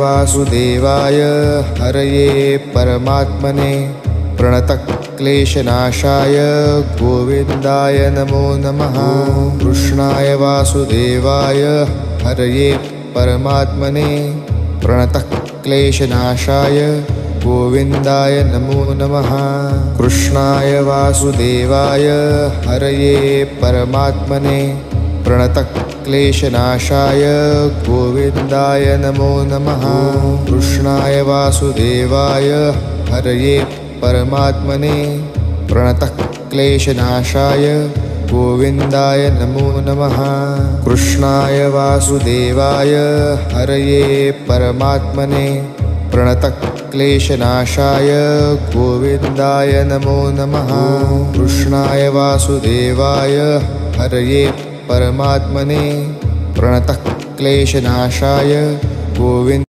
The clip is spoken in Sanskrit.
वासुदेवाय हरये परमात्मने प्रणतक्लेशनाशाय गोविन्दाय नमो नमः। कृष्णाय वासुदेवाय हरये परमात्मने प्रणतक्लेशनाशाय गोविन्दाय नमो नमः। कृष्णाय वासुदेवाय हरये परमात्मने प्रणतक्लेशनाशाय गोविन्दाय नमो नमः। कृष्णाय वासुदेवाय हरये परमात्मने प्रणतक्लेशनाशाय गोविन्दाय नमो नमः। कृष्णाय वासुदेवाय हरये परमात्मने प्रणतक्लेशनाशाय गोविन्दाय नमो नमः। कृष्णाय वासुदेवाय हरये परमात्मने प्रणतक्लेशनाशाय गोविन्द